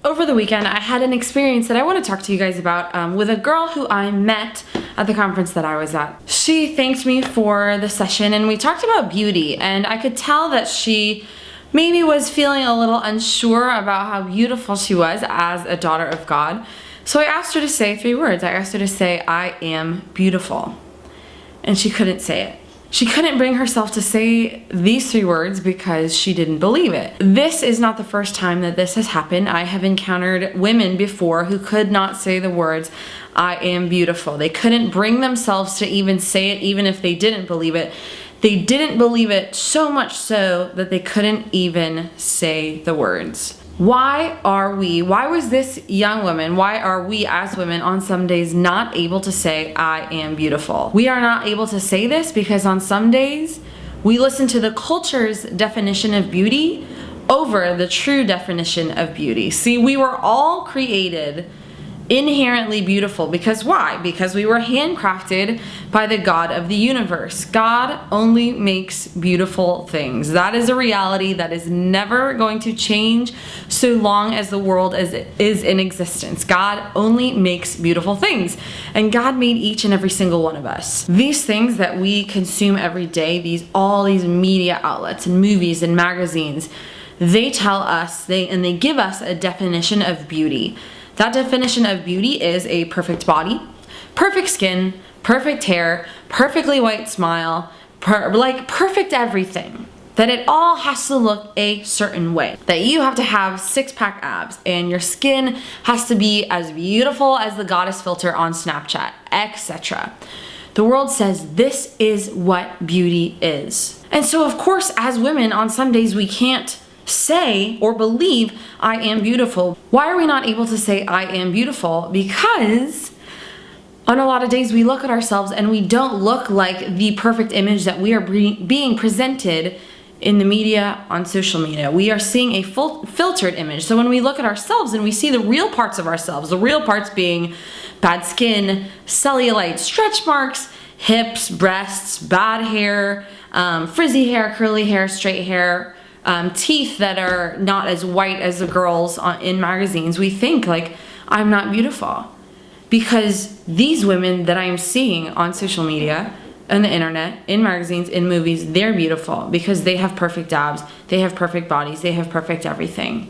Over the weekend, I had an experience that I want to talk to you guys about with a girl who I met at the conference that I was at. She thanked me for the session and we talked about beauty, and I could tell that she maybe was feeling a little unsure about how beautiful she was as a daughter of God. So I asked her to say 3 words. I asked her to say, "I am beautiful." And she couldn't say it. She couldn't bring herself to say these 3 words because she didn't believe it. This is not the first time that this has happened. I have encountered women before who could not say the words, "I am beautiful." They couldn't bring themselves to even say it, even if they didn't believe it. They didn't believe it so much so that they couldn't even say the words. Why was this young woman, why are we as women on some days not able to say, "I am beautiful"? We are not able to say this because on some days we listen to the culture's definition of beauty over the true definition of beauty. See, we were all created inherently beautiful because why? Because we were handcrafted by the God of the universe. God only makes beautiful things. That is a reality that is never going to change so long as the world is in existence. God only makes beautiful things, and God made each and every single one of us. These things that we consume every day, all these media outlets and movies and magazines, they tell us, they give us a definition of beauty. That definition of beauty is a perfect body, perfect skin, perfect hair, perfectly white smile, perfect everything. That it all has to look a certain way. That you have to have 6-pack abs and your skin has to be as beautiful as the goddess filter on Snapchat, etc. The world says this is what beauty is. And so of course, as women, on some days we can't say or believe "I am beautiful." Why are we not able to say "I am beautiful"? Because on a lot of days we look at ourselves and we don't look like the perfect image that we are being presented in the media, on social media. We are seeing a filtered image. So when we look at ourselves and we see the real parts of ourselves, the real parts being bad skin, cellulite, stretch marks, hips, breasts, bad hair, frizzy hair, curly hair, straight hair, teeth that are not as white as the girls in magazines, we think like, I'm not beautiful. Because these women that I am seeing on social media, on the internet, in magazines, in movies, they're beautiful because they have perfect abs, they have perfect bodies, they have perfect everything.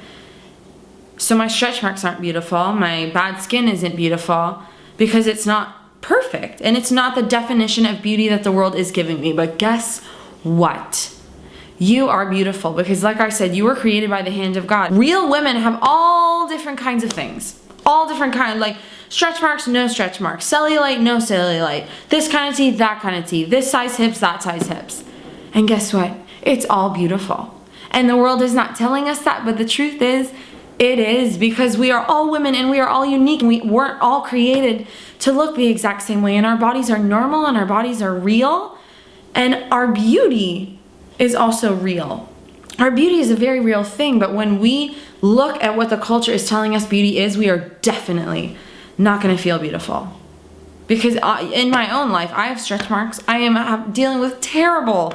So my stretch marks aren't beautiful, my bad skin isn't beautiful because it's not perfect, and it's not the definition of beauty that the world is giving me. But guess what? You are beautiful because, like I said, you were created by the hand of God. Real women have all different kinds of things. All different kinds, like stretch marks, no stretch marks. Cellulite, no cellulite. This kind of teeth, that kind of teeth. This size hips, that size hips. And guess what? It's all beautiful. And the world is not telling us that, but the truth is, it is, because we are all women and we are all unique. We weren't all created to look the exact same way, and our bodies are normal and our bodies are real, and our beauty is also real. Our beauty is a very real thing, but when we look at what the culture is telling us beauty is, we are definitely not going to feel beautiful. Because in my own life, I have stretch marks. I am dealing with terrible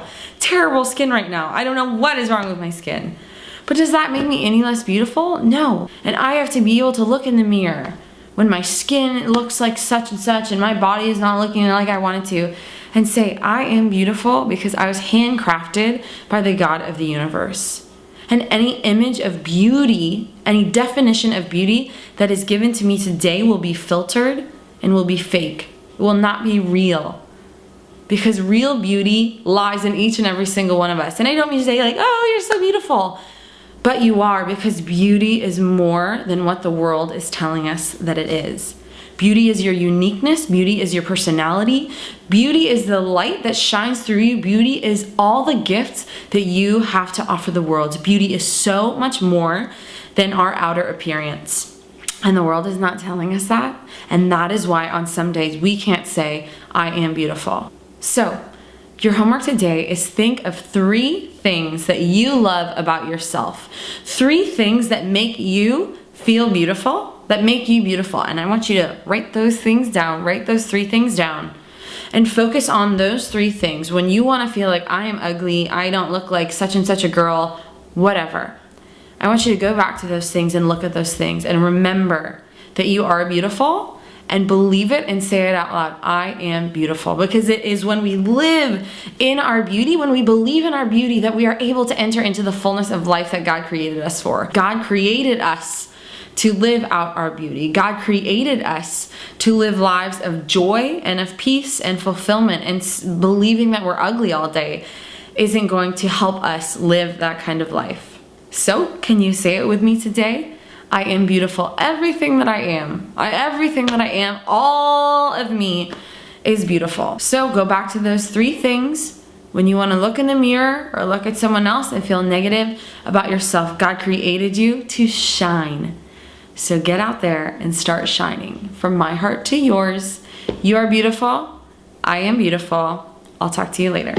skin right now. I don't know what is wrong with my skin. But does that make me any less beautiful? No. And I have to be able to look in the mirror when my skin looks like such and such and my body is not looking like I want it to, and say, "I am beautiful because I was handcrafted by the God of the universe." And any image of beauty, any definition of beauty that is given to me today will be filtered and will be fake. It will not be real. Because real beauty lies in each and every single one of us. And I don't mean to say like, "Oh, you're so beautiful." But you are, because beauty is more than what the world is telling us that it is. Beauty is your uniqueness. Beauty is your personality. Beauty is the light that shines through you. Beauty is all the gifts that you have to offer the world. Beauty is so much more than our outer appearance. And the world is not telling us that. And that is why on some days we can't say, "I am beautiful." So, your homework today is think of 3 things that you love about yourself. 3 things that make you feel beautiful, that make you beautiful. And I want you to write those things down, write those 3 things down, and focus on those 3 things. When you want to feel like, "I am ugly, I don't look like such and such a girl," whatever. I want you to go back to those things and look at those things and remember that you are beautiful, and believe it and say it out loud. I am beautiful. Because it is when we live in our beauty, when we believe in our beauty, that we are able to enter into the fullness of life that God created us for. God created us to live out our beauty. God created us to live lives of joy and of peace and fulfillment, and believing that we're ugly all day isn't going to help us live that kind of life. So, can you say it with me today? I am beautiful. Everything that I am, all of me is beautiful. So go back to those 3 things when you want to look in the mirror or look at someone else and feel negative about yourself. God created you to shine. So get out there and start shining. From my heart to yours, you are beautiful. I am beautiful. I'll talk to you later.